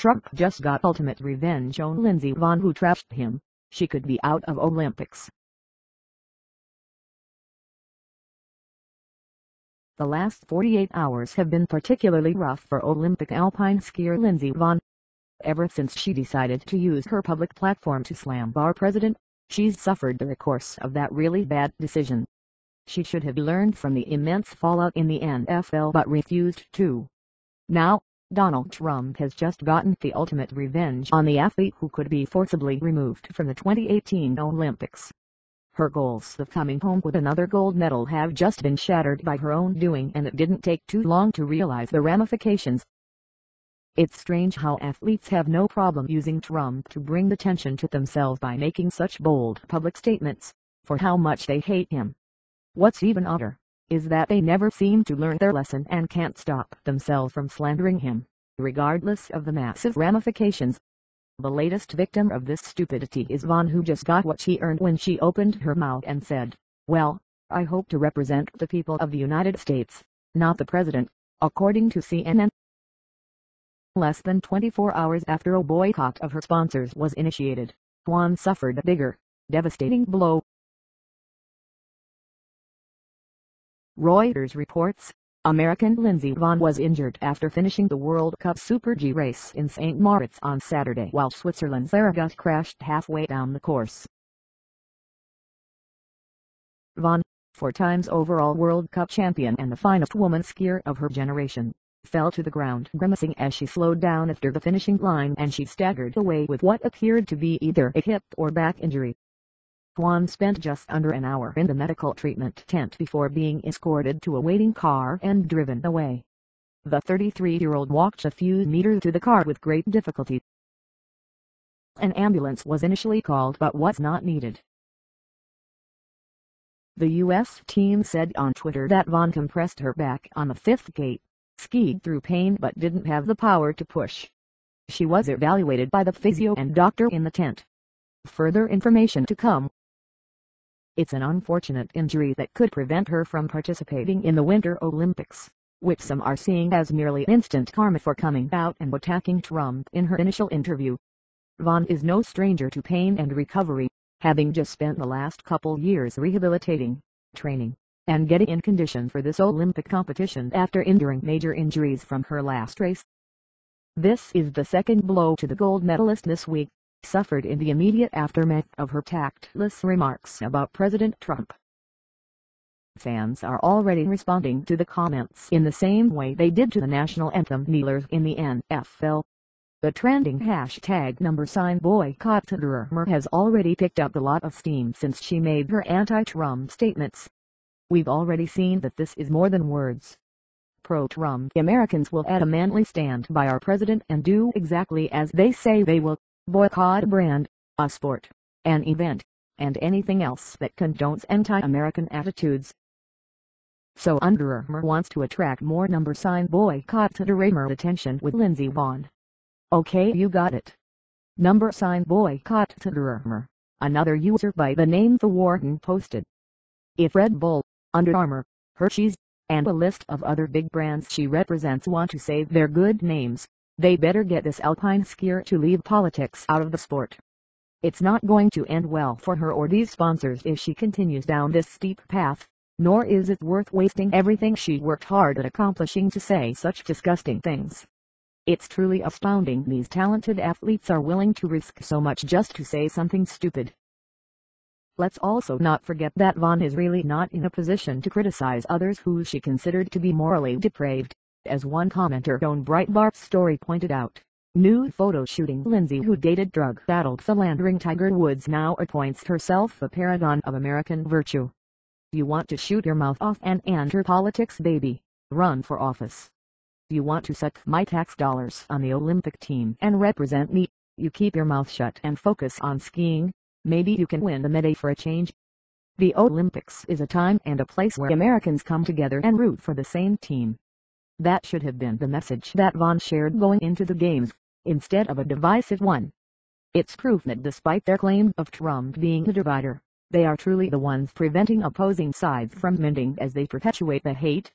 Trump just got ultimate revenge on Lindsey Vonn, who trashed him. She could be out of Olympics. The last 48 hours have been particularly rough for Olympic alpine skier Lindsey Vonn. Ever since she decided to use her public platform to slam our president, she's suffered the recourse of that really bad decision. She should have learned from the immense fallout in the NFL but refused to. Now, Donald Trump has just gotten the ultimate revenge on the athlete who could be forcibly removed from the 2018 Olympics. Her goals of coming home with another gold medal have just been shattered by her own doing, and it didn't take too long to realize the ramifications. It's strange how athletes have no problem using Trump to bring attention to themselves by making such bold public statements for how much they hate him. What's even odder is that they never seem to learn their lesson and can't stop themselves from slandering him, regardless of the massive ramifications. The latest victim of this stupidity is Vonn, who just got what she earned when she opened her mouth and said, "Well, I hope to represent the people of the United States, not the president," according to CNN. Less than 24 hours after a boycott of her sponsors was initiated, Vonn suffered a bigger, devastating blow. Reuters reports, American Lindsey Vonn was injured after finishing the World Cup Super G race in St. Moritz on Saturday while Switzerland's Farragut crashed halfway down the course. Vonn, 4 times overall World Cup champion and the finest woman skier of her generation, fell to the ground grimacing as she slowed down after the finishing line, and she staggered away with what appeared to be either a hip or back injury. Vonn spent just under an hour in the medical treatment tent before being escorted to a waiting car and driven away. The 33-year-old walked a few meters to the car with great difficulty. An ambulance was initially called but was not needed. The U.S. team said on Twitter that Vonn compressed her back on the 5th gate, skied through pain but didn't have the power to push. She was evaluated by the physio and doctor in the tent. Further information to come. It's an unfortunate injury that could prevent her from participating in the Winter Olympics, which some are seeing as merely instant karma for coming out and attacking Trump in her initial interview. Vonn is no stranger to pain and recovery, having just spent the last couple years rehabilitating, training, and getting in condition for this Olympic competition after enduring major injuries from her last race. This is the second blow to the gold medalist this week, suffered in the immediate aftermath of her tactless remarks about President Trump. Fans are already responding to the comments in the same way they did to the national anthem kneelers in the NFL. The trending hashtag #boycott has already picked up a lot of steam since she made her anti-Trump statements. We've already seen that this is more than words. Pro-Trump Americans will adamantly stand by our president and do exactly as they say they will. Boycott a brand, a sport, an event, and anything else that condones anti-American attitudes. So Under Armour wants to attract more #boycott attention with Lindsey Vonn. Okay, you got it. #boycott Armour, another user by the name The Warden posted. If Red Bull, Under Armour, Hershey's, and a list of other big brands she represents want to save their good names, they better get this alpine skier to leave politics out of the sport. It's not going to end well for her or these sponsors if she continues down this steep path, nor is it worth wasting everything she worked hard at accomplishing to say such disgusting things. It's truly astounding these talented athletes are willing to risk so much just to say something stupid. Let's also not forget that Vonn is really not in a position to criticize others who she considered to be morally depraved. As one commenter on Breitbart's story pointed out, nude photo shooting Lindsey, who dated drug-addled philandering Tiger Woods, now appoints herself a paragon of American virtue. You want to shoot your mouth off and enter politics, baby? Run for office. You want to suck my tax dollars on the Olympic team and represent me? You keep your mouth shut and focus on skiing. Maybe you can win the medal for a change. The Olympics is a time and a place where Americans come together and root for the same team. That should have been the message that Vonn shared going into the games, instead of a divisive one. It's proof that despite their claim of Trump being a divider, they are truly the ones preventing opposing sides from mending as they perpetuate the hate.